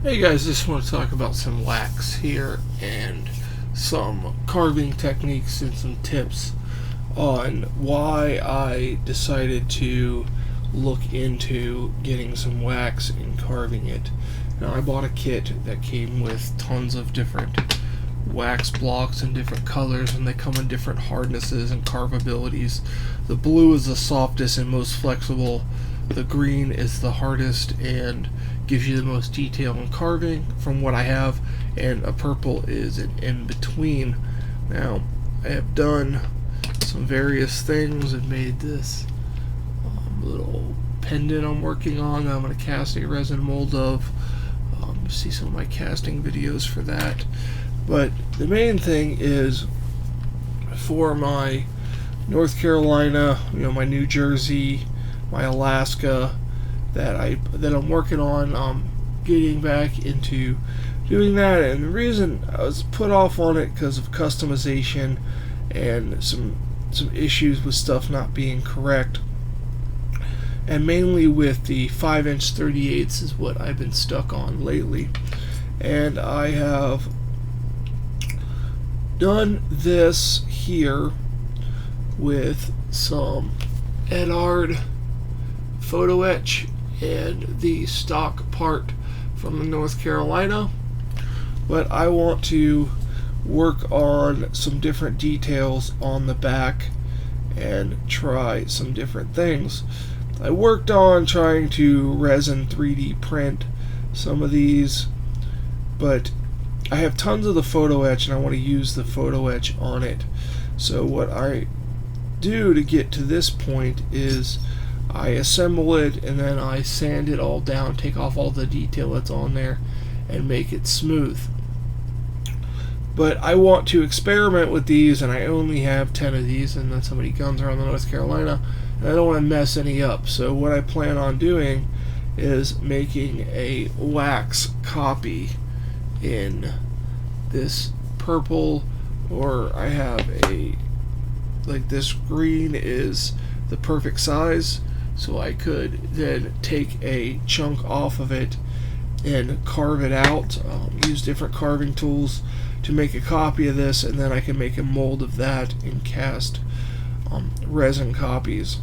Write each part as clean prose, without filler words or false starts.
Hey guys, just want to talk about some wax here and some carving techniques and some tips on why I decided to look into getting some wax and carving it. Now, I bought a kit that came with tons of different wax blocks in different colors, and they come in different hardnesses and carvabilities. The blue is the softest and most flexible. The green is the hardest and gives you the most detail in carving from what I have, and a purple is an in between. Now, I have done some various things and made this little pendant I'm working on that I'm going to cast a resin mold of. You see some of my casting videos for that. But the main thing is for my North Carolina, my New Jersey, my Alaska, that I'm working on getting back into doing that. And the reason I was put off on it because of customization and some issues with stuff not being correct, and mainly with the 5-inch 38s is what I've been stuck on lately. And I have done this here with some Eduard photo etch and the stock part from the North Carolina, but I want to work on some different details on the back and try some different things. I worked on trying to resin 3D print some of these, but I have tons of the photo etch and I want to use the photo etch on it. So what I do to get to this point is I assemble it and then I sand it all down, take off all the detail that's on there, and make it smooth. But I want to experiment with these, and I only have 10 of these, and that's how many guns are on the North Carolina, and I don't want to mess any up. So what I plan on doing is making a wax copy in this purple, or I have like this green is the perfect size, so I could then take a chunk off of it and carve it out, use different carving tools to make a copy of this, and then I can make a mold of that and cast resin copies.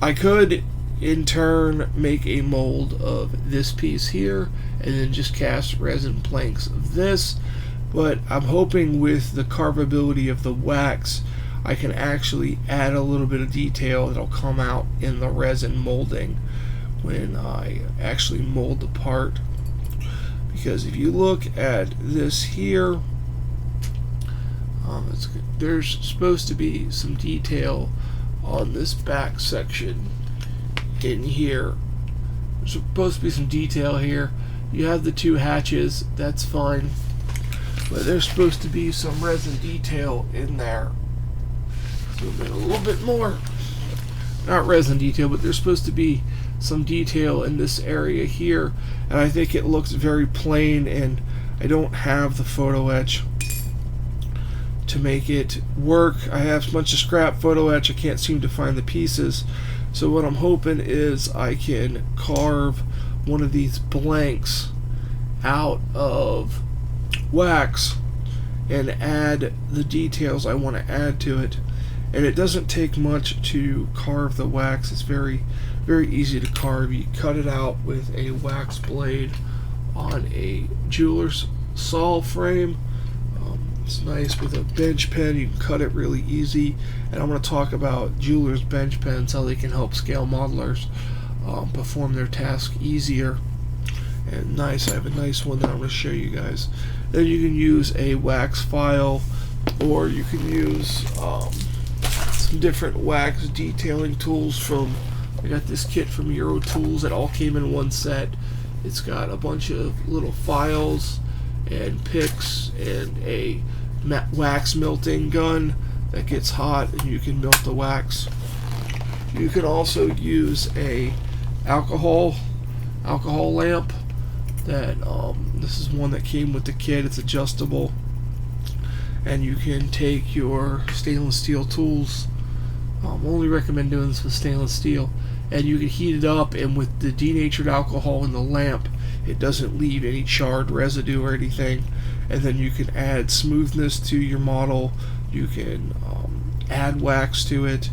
I could in turn make a mold of this piece here and then just cast resin planks of this, but I'm hoping with the carvability of the wax I can actually add a little bit of detail that'll come out in the resin molding when I actually mold the part. Because if you look at this here, there's supposed to be some detail on this back section in here. There's supposed to be some detail here. You have the two hatches, that's fine, but there's supposed to be some resin detail in there. Zoom in a little bit more. Not resin detail, but there's supposed to be some detail in this area here, and I think it looks very plain, and I don't have the photo etch to make it work. I have a bunch of scrap photo etch. I can't seem to find the pieces, so what I'm hoping is I can carve one of these blanks out of wax and add the details I want to add to it. And it doesn't take much to carve the wax. It's very, very easy to carve. You cut it out with a wax blade on a jeweler's saw frame. It's nice with a bench pen. You can cut it really easy. And I'm going to talk about jeweler's bench pens, how they can help scale modelers perform their task easier. And nice, I have a nice one that I'm going to show you guys. Then you can use a wax file, or you can use some different wax detailing tools from, I got this kit from Euro Tools that all came in one set. It's got a bunch of little files and picks and a wax melting gun that gets hot and you can melt the wax. You can also use a alcohol lamp that this is one that came with the kit. It's adjustable, and you can take your stainless steel tools. Only recommend doing this with stainless steel, and you can heat it up, and with the denatured alcohol in the lamp it doesn't leave any charred residue or anything. And then you can add smoothness to your model. You can add wax to it.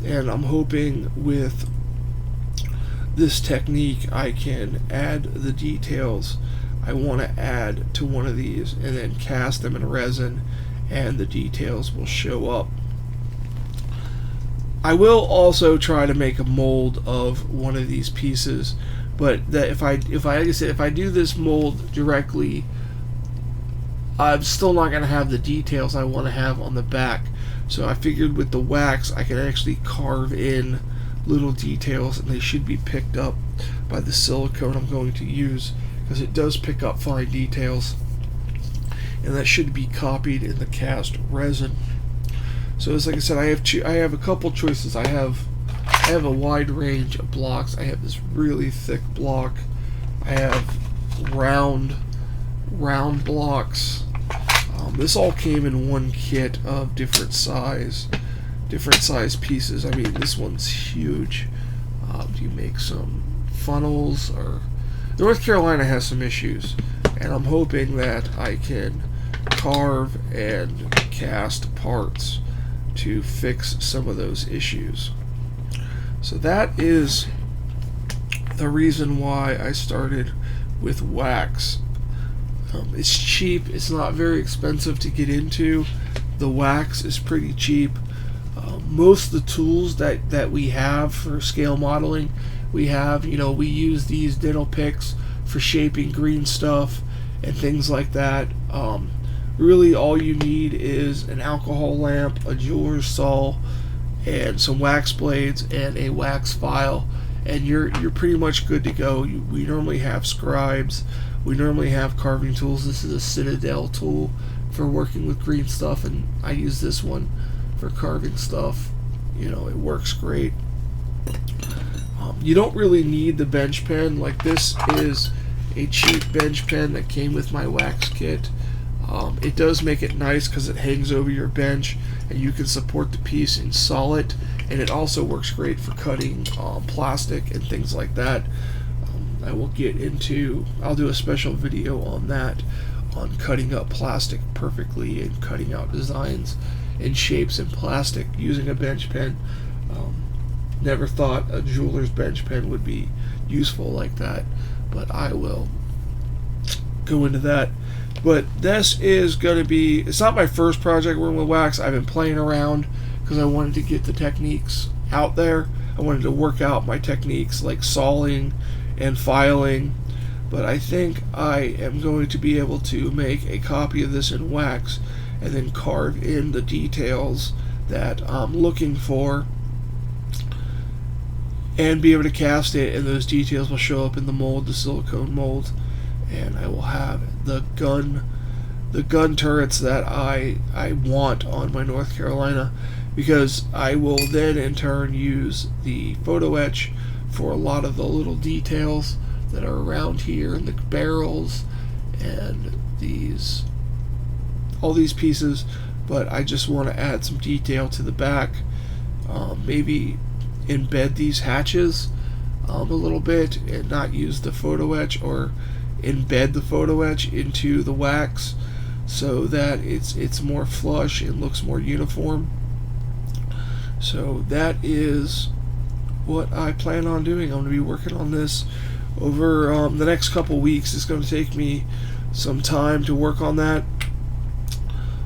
And I'm hoping with this technique I can add the details I want to add to one of these and then cast them in resin, and the details will show up. I will also try to make a mold of one of these pieces, but that if I like I said, if I do this mold directly, I'm still not going to have the details I want to have on the back. So I figured with the wax I can actually carve in little details, and they should be picked up by the silicone I'm going to use, because it does pick up fine details, and that should be copied in the cast resin. So as like I said, I have a couple choices. I have a wide range of blocks. I have this really thick block. I have round blocks. This all came in one kit of different size pieces. I mean, this one's huge. You make some funnels, or North Carolina has some issues, and I'm hoping that I can carve and cast parts to fix some of those issues. So that is the reason why I started with wax. It's cheap. It's not very expensive to get into. The wax is pretty cheap. Most of the tools that we have for scale modeling, we use these dental picks for shaping green stuff and things like that. Really all you need is an alcohol lamp, a jeweler's saw, and some wax blades and a wax file, and you're pretty much good to go. We normally have scribes. We normally have carving tools. This is a Citadel tool for working with green stuff, and I use this one for carving stuff. It works great. You don't really need the bench pen. Like, this is a cheap bench pen that came with my wax kit. It does make it nice because it hangs over your bench and you can support the piece in solid, and it also works great for cutting plastic and things like that. I'll do a special video on that, on cutting up plastic perfectly and cutting out designs and shapes in plastic using a bench pen. Never thought a jeweler's bench pen would be useful like that, but I will go into that. But this is going to be, it's not my first project working with wax. I've been playing around because I wanted to get the techniques out there. I wanted to work out my techniques like sawing and filing, but I think I am going to be able to make a copy of this in wax and then carve in the details that I'm looking for and be able to cast it, and those details will show up in the mold, the silicone mold, and I will have the gun turrets that I want on my North Carolina, because I will then in turn use the photo etch for a lot of the little details that are around here, and the barrels and all these pieces. But I just want to add some detail to the back, maybe embed these hatches a little bit and not use the photo etch, or embed the photo etch into the wax so that it's more flush and looks more uniform. So that is what I plan on doing. I'm going to be working on this over the next couple weeks. It's going to take me some time to work on that.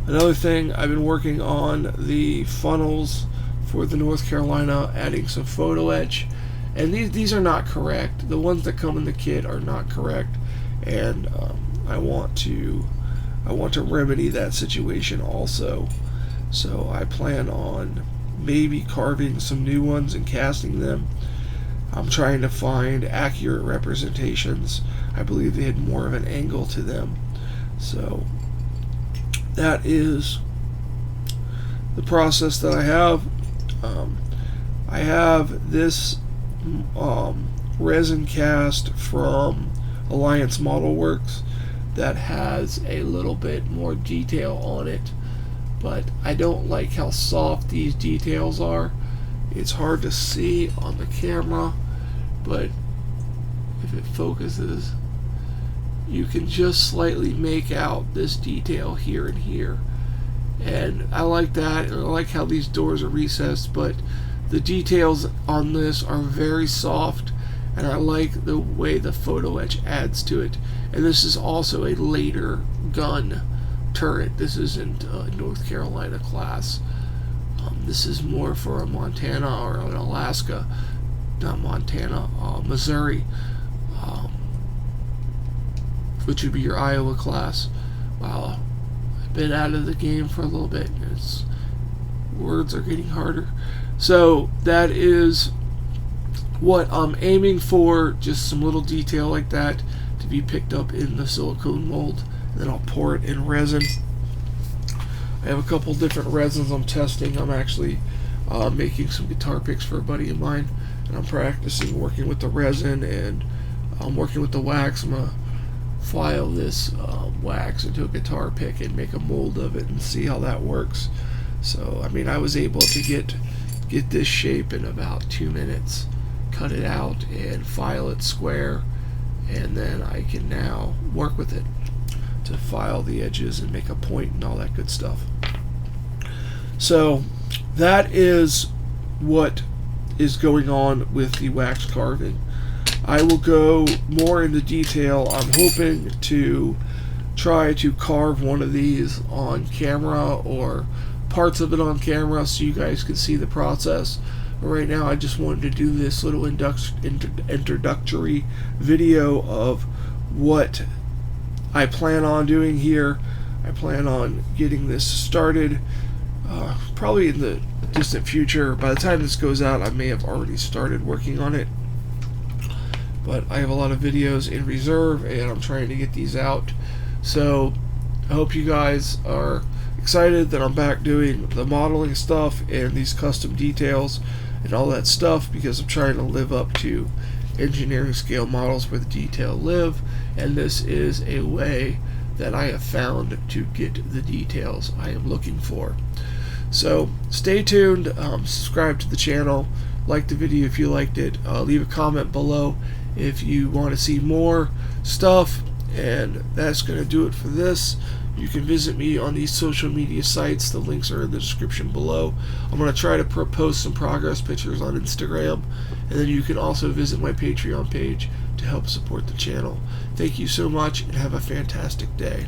Another thing, I've been working on the funnels for the North Carolina, adding some photo etch, and these are not correct. The ones that come in the kit are not correct, and I want to remedy that situation also. So I plan on maybe carving some new ones and casting them. I'm trying to find accurate representations. I believe they had more of an angle to them. So that is the process that I have. I have this resin cast from Alliance Model Works that has a little bit more detail on it, but I don't like how soft these details are. It's hard to see on the camera, but if it focuses, you can just slightly make out this detail here and here. And I like that, and I like how these doors are recessed, but the details on this are very soft, and I like the way the photo etch adds to it. And this is also a later gun turret. This isn't a North Carolina class. This is more for a Montana or an Alaska, not Montana, Missouri, which would be your Iowa class. Wow, I've been out of the game for a little bit. Words are getting harder. So that is what I'm aiming for, just some little detail like that to be picked up in the silicone mold. And then I'll pour it in resin. I have a couple different resins I'm testing. I'm actually making some guitar picks for a buddy of mine, and I'm practicing working with the resin, and I'm working with the wax. I'm gonna file this wax into a guitar pick and make a mold of it and see how that works. So I mean, I was able to get this shape in about 2 minutes, cut it out and file it square, and then I can now work with it to file the edges and make a point and all that good stuff. So that is what is going on with the wax carving. I will go more into detail. I'm hoping to try to carve one of these on camera, or parts of it on camera, so you guys can see the process. But right now I just wanted to do this little introductory video of what I plan on doing here. I plan on getting this started probably in the distant future. By the time this goes out, I may have already started working on it, but I have a lot of videos in reserve and I'm trying to get these out. So I hope you guys are excited that I'm back doing the modeling stuff and these custom details and all that stuff, because I'm trying to live up to engineering scale models where the detail live, and this is a way that I have found to get the details I am looking for. So stay tuned, subscribe to the channel, like the video if you liked it, leave a comment below if you want to see more stuff, and that's going to do it for this. You can visit me on these social media sites. The links are in the description below. I'm going to try to post some progress pictures on Instagram, and then you can also visit my Patreon page to help support the channel. Thank you so much, and have a fantastic day.